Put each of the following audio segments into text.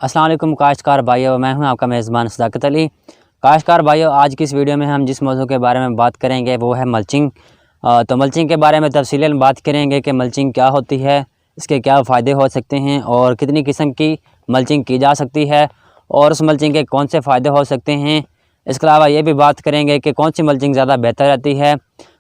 अस्सलाम वालेकुम काश्तकार भाइयों, मैं हूं आपका मेज़बान सदाकत अली। काश्तकार भाइयों, आज की इस वीडियो में हम जिस मौजू के बारे में बात करेंगे वो है मल्चिंग। तो मल्चिंग के बारे में तफसीलन बात करेंगे कि मल्चिंग क्या होती है, इसके क्या फ़ायदे हो सकते हैं और कितनी किस्म की मल्चिंग की जा सकती है और उस मल्चिंग के कौन से फ़ायदे हो सकते हैं। इसके अलावा ये भी बात करेंगे कि कौन सी मल्चिंग ज़्यादा बेहतर रहती है।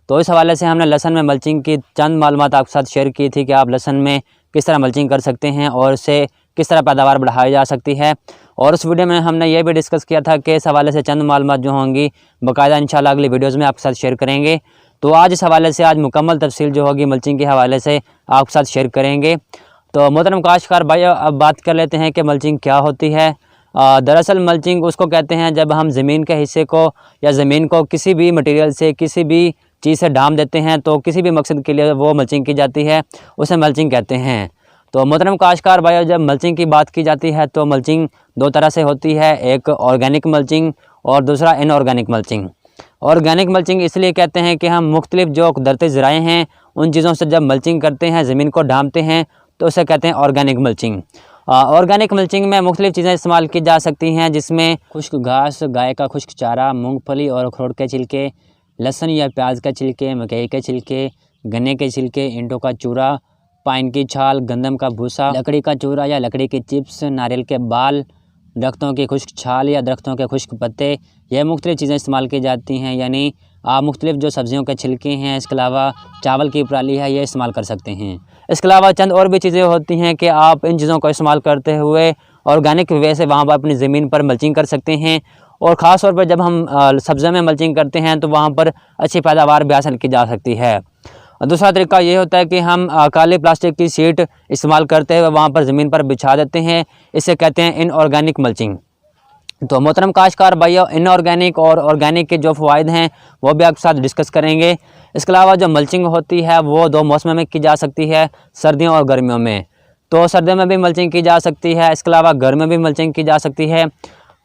तो इस हवाले से हमने लहसुन में मल्चिंग की चंद मालूमात आपके साथ शेयर की थी कि आप लहसुन में किस तरह मल्चिंग कर सकते हैं और उससे किस तरह पैदावार बढ़ाई जा सकती है। और उस वीडियो में हमने ये भी डिस्कस किया था कि इस हवाले से चंद मालूमात जो होंगी बाकायदा इंशाल्लाह अगली वीडियोज़ में आपके साथ शेयर करेंगे। तो आज इस हवाले से आज मुकम्मल तफसील जो होगी मल्चिंग के हवाले से आपके साथ शेयर करेंगे। तो मोहतरम काश्तकार भाइयों, अब बात कर लेते हैं कि मल्चिंग क्या होती है। दरअसल मल्चिंग उसको कहते हैं जब हम ज़मीन के हिस्से को या ज़मीन को किसी भी मटेरियल से किसी भी चीज़ से ढाम देते हैं, तो किसी भी मकसद के लिए वो मल्चिंग की जाती है, उसे मल्चिंग कहते हैं। तो मोहतरम काश्तकार भाइयों, जब मल्चिंग की बात की जाती है तो मल्चिंग दो तरह से होती है, एक ऑर्गेनिक मल्चिंग और दूसरा इनऑर्गेनिक मल्चिंग। ऑर्गेनिक मल्चिंग इसलिए कहते हैं कि हम मुख्तलिफ जो कुदरती ज़राए हैं उन चीज़ों से जब मल्चिंग करते हैं, ज़मीन को ढांपते हैं, तो उसे कहते हैं ऑर्गेनिक मल्चिंग। ऑर्गेनिक मल्चिंग में मुख्तलिफ चीज़ें इस्तेमाल की जा सकती हैं, जिसमें खुश्क घास, गाय का खुश्क चारा, मूँगफली और अखरोट के छिलके, लहसुन या प्याज के छिलके, मकई के छिलके, गन्ने के छिलके, ईंटों का चूरा, पाइन की छाल, गंदम का भूसा, लकड़ी का चूरा या लकड़ी की चिप्स, नारियल के बाल, दरख्तों की खुश्क छाल या दरख्तों के खुश्क पत्ते, यह मुख्तलिफ चीज़ें इस्तेमाल की जाती हैं। यानी आप मुख्तलिफ जो सब्ज़ियों के छिलके हैं, इसके अलावा चावल की पराली है, ये इस्तेमाल कर सकते हैं। इसके अलावा चंद और भी चीज़ें होती हैं कि आप इन चीज़ों को इस्तेमाल करते हुए ऑर्गेनिक वे से वहाँ पर अपनी ज़मीन पर मल्चिंग कर सकते हैं। और ख़ास तौर पर जब हम सब्ज़ियों में मल्चिंग करते हैं तो वहाँ पर अच्छी पैदावार भी हासिल की जा सकती है। दूसरा तरीका ये होता है कि हम काले प्लास्टिक की शीट इस्तेमाल करते हुए वहाँ पर ज़मीन पर बिछा देते हैं, इसे कहते हैं इनऑर्गेनिक मल्चिंग। तो मोहतरम काश्तकार भाइयों, इनऑर्गेनिक और ऑर्गेनिक के जो फ़वाइद हैं वो भी आपके साथ डिस्कस करेंगे। इसके अलावा जो मल्चिंग होती है वो दो मौसमों में की जा सकती है, सर्दियों और गर्मियों में। तो सर्दियों में भी मल्चिंग की जा सकती है, इसके अलावा गर्मियों में भी मल्चिंग की जा सकती है।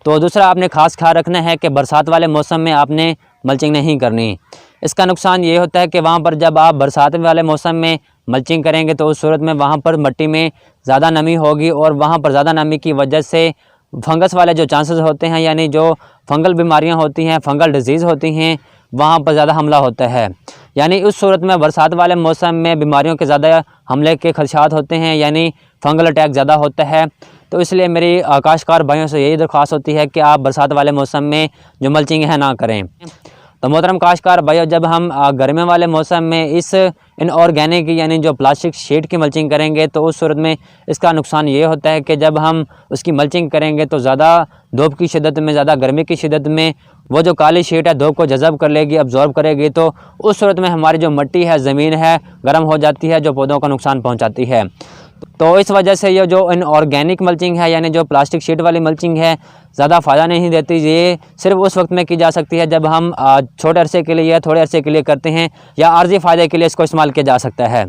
तो दूसरा आपने ख़ास ख्याल रखना है कि बरसात वाले मौसम में आपने मल्चिंग नहीं करनी। इसका नुकसान ये होता है कि वहाँ पर जब आप बरसात वाले मौसम में मल्चिंग करेंगे तो उस सूरत में वहाँ पर मिट्टी में ज़्यादा नमी होगी और वहाँ पर ज़्यादा नमी की वजह से फंगस वाले जो चांसेस होते हैं, यानी जो फंगल बीमारियाँ होती हैं, फंगल डिजीज़ होती हैं, वहाँ पर ज़्यादा हमला होता है। यानी उस सूरत में बरसात वाले मौसम में बीमारियों के ज़्यादा हमले के खदशात होते हैं, यानी फंगल अटैक ज़्यादा होता है। तो इसलिए मेरी काश्तकार भाइयों से यही दरख्वास्त होती है कि आप बरसात वाले मौसम में जो मल्चिंग है ना करें। तो मोहतरम काश्तकार भाइयों, जब हम गर्मियों वाले मौसम में इस इनऑर्गेनिक यानी जो प्लास्टिक शीट की मल्चिंग करेंगे तो उस सूरत में इसका नुकसान ये होता है कि जब हम उसकी मल्चिंग करेंगे तो ज़्यादा धूप की शिद्दत में, ज़्यादा गर्मी की शिद्दत में वो जो काली शीट है धूप को जज़ब कर लेगी, अब्जॉर्ब करेगी। तो उस सूरत में हमारी जो मिट्टी है, ज़मीन है, गर्म हो जाती है, जो पौधों को नुकसान पहुँचाती है। तो इस वजह से ये जो इनऑर्गेनिक मल्चिंग है, यानी जो प्लास्टिक शीट वाली मल्चिंग है, ज़्यादा फ़ायदा नहीं देती। ये सिर्फ उस वक्त में की जा सकती है जब हम छोटे अरसे के लिए या थोड़े अरसे के लिए करते हैं, या आर्जी फ़ायदे के लिए इसको इस्तेमाल किया जा सकता है।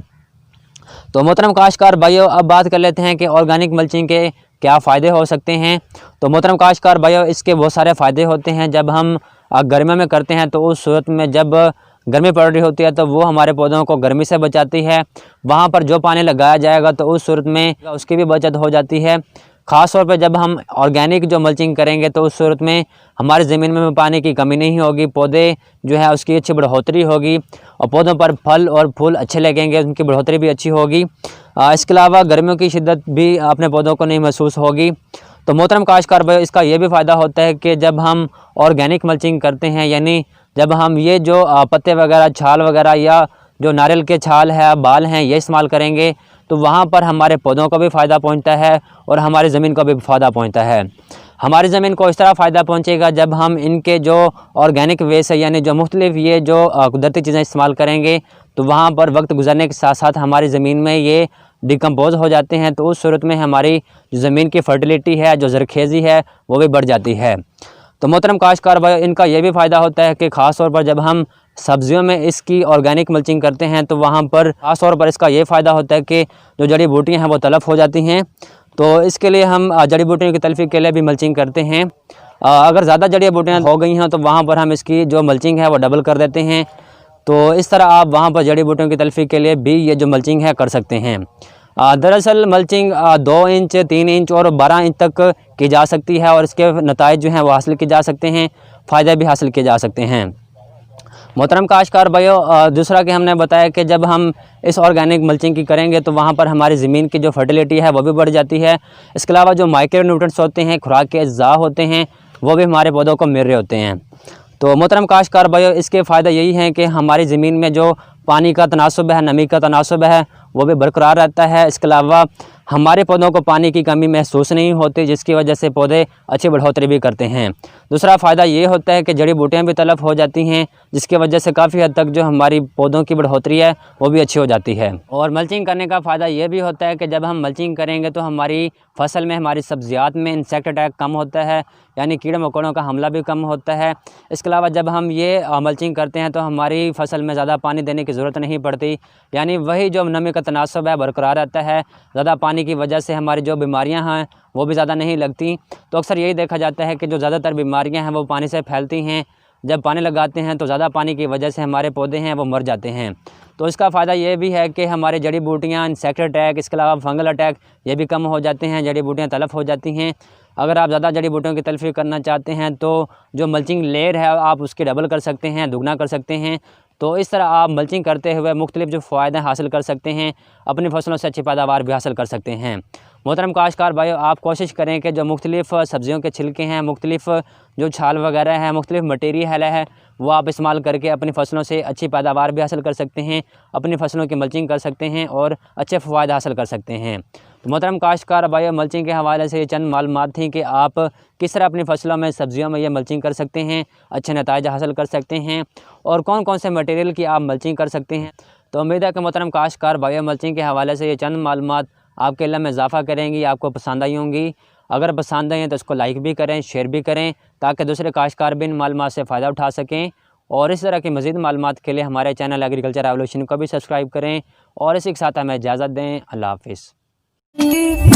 तो मोहतरम काश्तकार भाइयों, अब बात कर लेते हैं कि ऑर्गेनिक मल्चिंग के क्या फ़ायदे हो सकते हैं। तो मोहतरम काश्तकार भाइयों, इसके बहुत सारे फ़ायदे होते हैं। जब हम गर्मियों में करते हैं तो उस सूरत में जब गर्मी पड़ रही होती है तो वो हमारे पौधों को गर्मी से बचाती है। वहाँ पर जो पानी लगाया जाएगा तो उस सूरत में उसकी भी बचत हो जाती है। ख़ास तौर पर जब हम ऑर्गेनिक जो मल्चिंग करेंगे तो उस सूरत में हमारी ज़मीन में पानी की कमी नहीं होगी, पौधे जो है उसकी अच्छी बढ़ोतरी होगी और पौधों पर फल और फूल अच्छे लगेंगे, उनकी बढ़ोतरी भी अच्छी होगी। इसके अलावा गर्मियों की शिद्दत भी अपने पौधों को नहीं महसूस होगी। तो मोहतरम काश्तकार भाई, इसका ये भी फ़ायदा होता है कि जब हम ऑर्गेनिक मल्चिंग करते हैं, यानी जब हम ये जो पत्ते वगैरह, छाल वगैरह या जो नारियल के छाल है, बाल हैं, ये इस्तेमाल करेंगे तो वहाँ पर हमारे पौधों को भी फ़ायदा पहुँचता है और हमारी ज़मीन को भी फ़ायदा पहुँचता है। हमारी ज़मीन को इस तरह फ़ायदा पहुँचेगा जब हम इनके जो ऑर्गेनिक वे से, यानी जो मुख्तलिफ ये जो कुदरती चीज़ें इस्तेमाल करेंगे तो वहाँ पर वक्त गुजरने के साथ साथ हमारी ज़मीन में ये डिकम्पोज हो जाते हैं। तो उस सूरत में हमारी जो ज़मीन की फर्टिलिटी है, जो ज़रखेज़ी है, वो भी बढ़ जाती है। तो मोहतरम काश्तकार भाई, इनका ये भी फ़ायदा होता है कि ख़ास तौर पर जब हम सब्जियों में इसकी ऑर्गेनिक मल्चिंग करते हैं तो वहाँ पर ख़ास तौर पर इसका ये फ़ायदा होता है कि जो जड़ी बूटियाँ हैं वो तलफ़ हो जाती हैं। तो इसके लिए हम जड़ी बूटियों की तलफ़ी के लिए भी मल्चिंग करते हैं। अगर ज़्यादा जड़ी बूटियाँ हो गई हैं तो वहाँ पर हम इसकी जो मल्चिंग है वो डबल कर देते हैं। तो इस तरह आप वहाँ पर जड़ी बूटियों की तलफ़ी के लिए भी ये जो मल्चिंग है कर सकते हैं। दरअसल मल्चिंग 2 इंच, 3 इंच और 12 इंच तक की जा सकती है और इसके नताइज जो हैं वो हासिल किए जा सकते हैं, फ़ायदे भी हासिल किए जा सकते हैं। मोहतरम काश्तकार भाइयों, दूसरा कि हमने बताया कि जब हम इस ऑर्गेनिक मल्चिंग की करेंगे तो वहाँ पर हमारी ज़मीन की जो फर्टिलिटी है वो भी बढ़ जाती है। इसके अलावा जो माइक्रो न्यूट्रिएंट्स होते हैं, खुराक के अज्जा होते हैं, वो भी हमारे पौधों को मिल रहे होते हैं। तो मोहतरम काश्तकार भाइयों, इसके फ़ायदे यही हैं कि हमारी ज़मीन में जो पानी का तनासुब है, नमी का तनासुब है, वो भी बरकरार रहता है। इसके अलावा हमारे पौधों को पानी की कमी महसूस नहीं होती, जिसकी वजह से पौधे अच्छी बढ़ोतरी भी करते हैं। दूसरा फ़ायदा ये होता है कि जड़ी बूटियाँ भी तलब हो जाती हैं, जिसकी वजह से काफ़ी हद तक जो हमारी पौधों की बढ़ोतरी है वो भी अच्छी हो जाती है। और मल्चिंग करने का फ़ायदा ये भी होता है कि जब हम मल्चिंग करेंगे तो हमारी फसल में, हमारी सब्जियात में इंसेक्ट अटैक कम होता है, यानी कीड़े मकोड़ों का हमला भी कम होता है। इसके अलावा जब हम ये मल्चिंग करते हैं तो हमारी फसल में ज़्यादा पानी देने की ज़रूरत नहीं पड़ती, यानी वही जो नमी का तनासुब है बरकरार रहता है। ज़्यादा पानी की वजह से हमारी जो बीमारियां हैं वो भी ज़्यादा नहीं लगती। तो अक्सर यही देखा जाता है कि जो ज़्यादातर बीमारियां हैं वो पानी से फैलती हैं। जब पानी लगाते हैं तो ज़्यादा पानी की वजह से हमारे पौधे हैं वो मर जाते हैं। तो इसका फ़ायदा ये भी है कि हमारी जड़ी बूटियाँ, इंसेक्ट अटैक, इसके अलावा फंगल अटैक ये भी कम हो जाते हैं, जड़ी बूटियाँ तलफ हो जाती हैं। अगर आप ज़्यादा जड़ी बूटियों की तलफ़ी करना चाहते हैं तो जो मल्चिंग लेयर है आप उसकी डबल कर सकते हैं, दुगना कर सकते हैं। तो इस तरह आप मल्चिंग करते हुए मुख्तलिफ़ जो फ़ायदे हासिल कर सकते हैं, अपनी फसलों से अच्छी पैदावार भी हासिल कर सकते हैं। मोहतरम काश्तकार भाइयों, आप कोशिश करें कि जो मुख्तलिफ़ सब्ज़ियों के छिलके हैं, मुख्तलिफ़ जो छाल वगैरह है, मुख्तलिफ़ मटेरियल है, वो आप इस्तेमाल करके अपनी फ़सलों से अच्छी पैदावार भी हासिल कर सकते हैं, अपनी फ़सलों की मल्चिंग कर सकते हैं और अच्छे फ़वाद हासिल कर सकते हैं। तो मोहतरम काश्तकार भाइयों, मल्चिंग के हवाले से ये चंद मालूमात थी कि आप किस तरह अपनी फ़सलों में, सब्ज़ियों में ये मल्चिंग कर सकते हैं, अच्छे नताइज हासिल कर सकते हैं और कौन कौन से मटेरियल की आप मल्चिंग कर सकते हैं। तो उम्मीद है कि मोहतरम काश्तकार भाइयों, मल्चिंग के हवाले से ये चंद मालूमात आपके इल्म में इजाफ़ा करेंगी, आपको पसंद आई होंगी। अगर पसंद आई हैं तो इसको लाइक भी करें, शेयर भी करें, ताकि दूसरे काश्तकार भी इन मालूमात से फ़ायदा उठा सकें। और इस तरह की मज़ीद मालूमात के लिए हमारे चैनल एग्रीकल्चर रेवोल्यूशन को भी सब्सक्राइब करें और इसी के साथ हमें इजाज़त दें। अल्लाह हाफ़िज़।